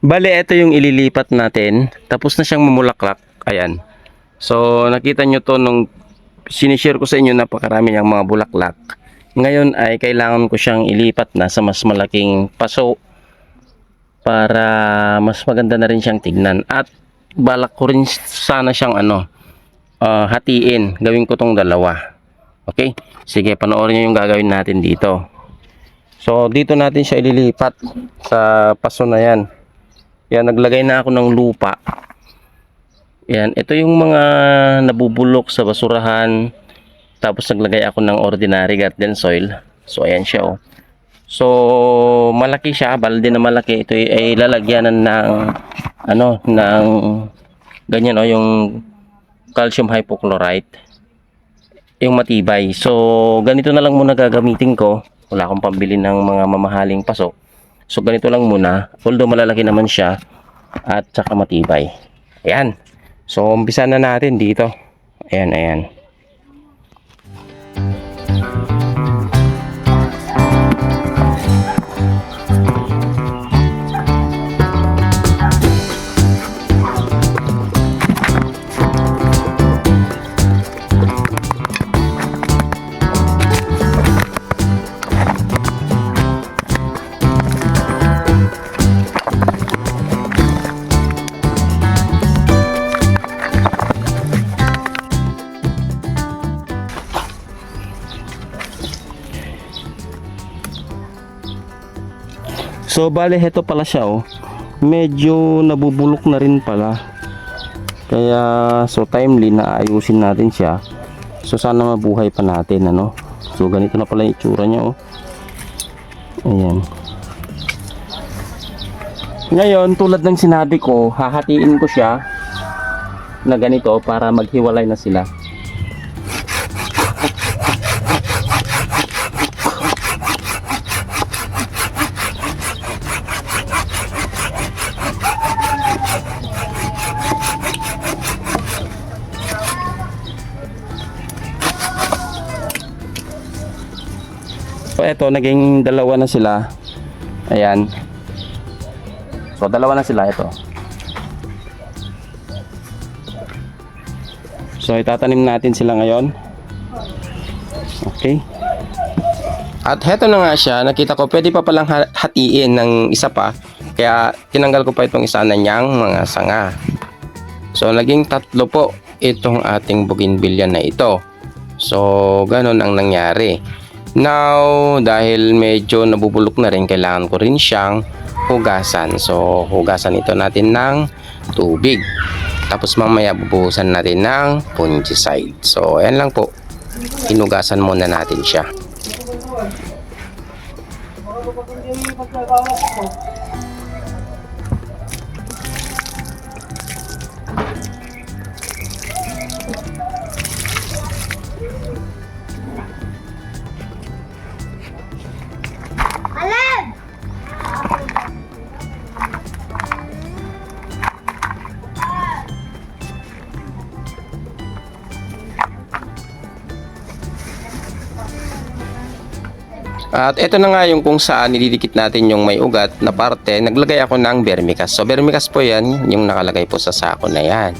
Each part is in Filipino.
Bale, ito yung ililipat natin. Tapos na siyang mamulaklak. Ayan. So, nakita nyo to nung sinishare ko sa inyo, napakarami niyang mga bulaklak. Ngayon ay kailangan ko siyang ilipat na sa mas malaking paso para mas maganda na rin siyang tignan. At balak ko rin sana siyang hatiin. Gawin ko tong dalawa. Okay? Sige, panoorin nyo yung gagawin natin dito. So, dito natin siya ililipat sa paso na yan. Yan, naglagay na ako ng lupa. Yan, ito yung mga nabubulok sa basurahan. Tapos naglagay ako ng ordinary garden soil. So, ayan siya, oh. So, malaki siya, balde na malaki. Ito ay lalagyanan ng ng ganyan, oh, yung calcium hypochlorite. Yung matibay. So, ganito na lang muna gagamitin ko. Wala akong pambili ng mga mamahaling paso. So, ganito lang muna. Although malalaki naman siya at saka matibay. Ayan. So, umpisa na natin dito. Ayan, ayan. So bale, heto pala siya, oh. Medyo nabubulok na rin pala. Kaya so timely na ayusin natin siya. So sana mabuhay pa natin, ano. So ganito na pala yung itsura niya, oh. Ayan. Ngayon, tulad ng sinabi ko, hahatiin ko siya na ganito para maghiwalay na sila. So eto, naging dalawa na sila. Ayan. So dalawa na sila ito. So itatanim natin sila ngayon. Okay. At heto na nga siya. Nakita ko pwede pa palang hatiin ng isa pa. Kaya tinanggal ko pa itong isa na niyang mga sanga. So naging 3 po itong ating bougainvillea na ito. So ganun ang nangyari. Now, dahil medyo nabubulok na rin, kailangan ko rin siyang hugasan. So, hugasan ito natin ng tubig. Tapos mamaya bubuhusan natin ng fungicide. So, ayan lang po. Hinugasan muna natin siya. At ito na nga yung kung saan nididikit natin yung may ugat na parte. Naglagay ako ng vermicast. So vermicast po yan, yung nakalagay po sa sako na yan.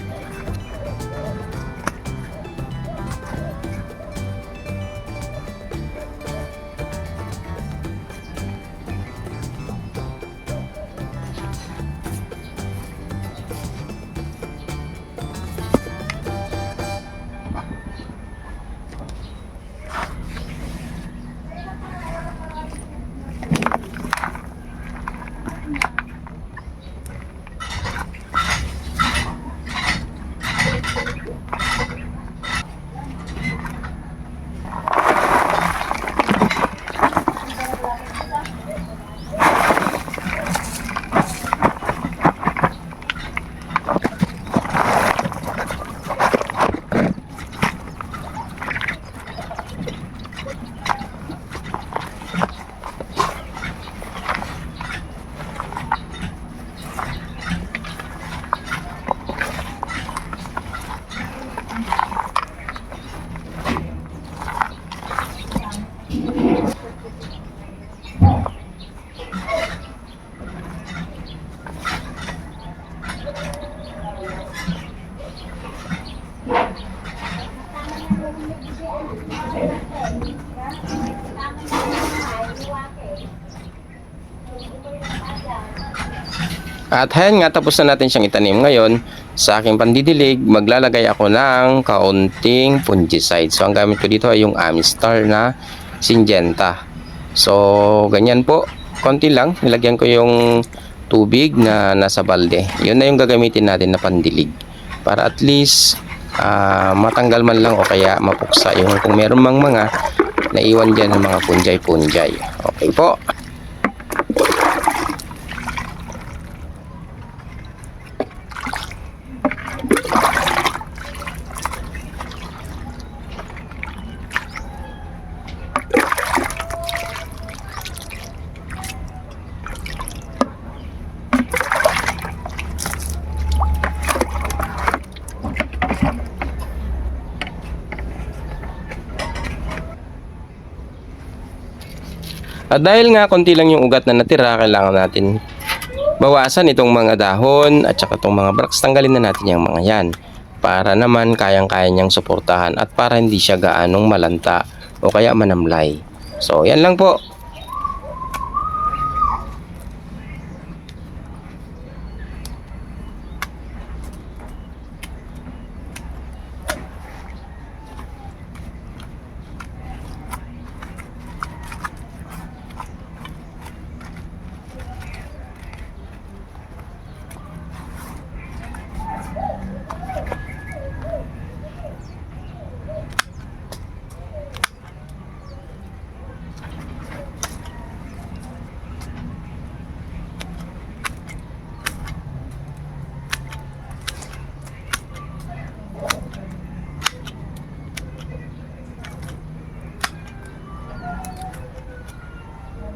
At ayan nga, tapos na natin siyang itanim. Ngayon, sa aking pandidilig, maglalagay ako ng kaunting fungicide. So, ang gamit ko dito ay yung Amistar na Syngenta. So, ganyan po. Konti lang. Nilagyan ko yung tubig na nasa balde. Yun na yung gagamitin natin na pandilig. Para at least, matanggal man lang o kaya mapuksa yung kung meron mang mga naiwan dyan ng mga punjay-punjay. Okay po. At dahil nga konti lang yung ugat na natira, kailangan natin bawasan itong mga dahon at saka itong mga bracts. Tanggalin na natin yung mga yan para naman kayang-kaya niyang suportahan at para hindi siya gaanong malanta o kaya manamlay. So yan lang po.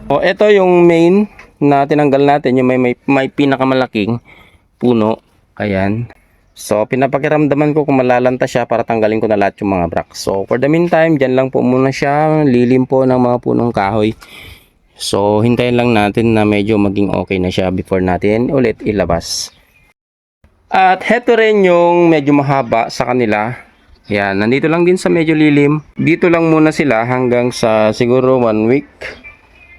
O, ito yung main na tinanggal natin, yung may pinakamalaking puno. Ayan. So, pinapakiramdaman ko kung malalanta siya para tanggalin ko na lahat yung mga bracts. So, for the meantime, dyan lang po muna siya. Lilim po ng mga punong kahoy. So, hintayin lang natin na medyo maging okay na siya before natin ulit ilabas. At heto rin yung medyo mahaba sa kanila. Ayan, nandito lang din sa medyo lilim. Dito lang muna sila hanggang sa siguro 1 week.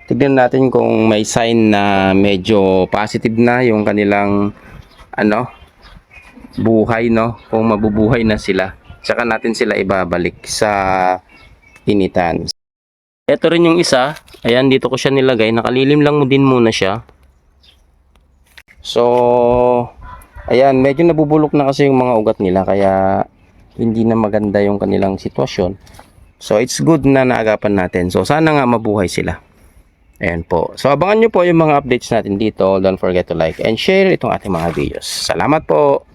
Tignan natin kung may sign na medyo positive na yung kanilang buhay, no? Kung mabubuhay na sila. Tsaka natin sila ibabalik sa initan. Ito rin yung isa. Ayan, dito ko siya nilagay. Nakalilim lang din muna siya. So, ayan, medyo nabubulok na kasi yung mga ugat nila. Kaya, hindi na maganda yung kanilang sitwasyon. So, it's good na naagapan natin. So, sana nga mabuhay sila. Ayan po. So, abangan nyo po yung mga updates natin dito. Don't forget to like and share itong ating mga videos. Salamat po!